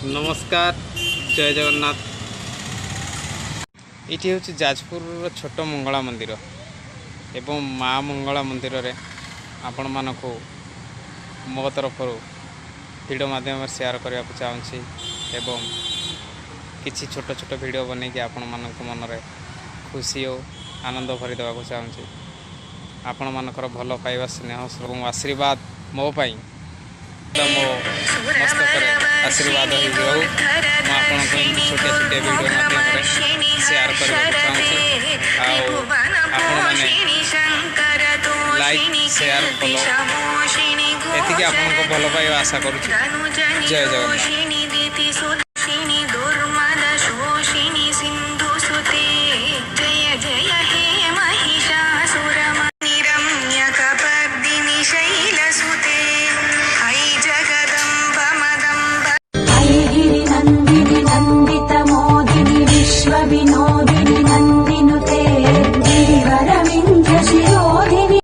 नमस्कार जय जगन्नाथ। ये हूँ जाजपुर छोट मंगला मंदिर एवं माँ मंगला मंदिर रे आपण मानक मो तरफ वीडियो माध्यम शेयर करने को चाहूँगी एवं किसी छोट छोट वीडियो बनई आपण मानक मन में खुशी और आनंद भरी देवा चाहूँगी। आपण मानकर भल पाइबा स्नेह और आशीर्वाद मो पाई मो मस्तक आशीर्वाद हो छोटे छोटे वीडियो माध्यम शेयर करने चाहूँगी। लाइक शेयर फॉलो एति आपको भल पाइबा आशा करुँ। जय जगन्नाथ। विनोदिनी नंदित मोदिनी विश्व विनोदिनी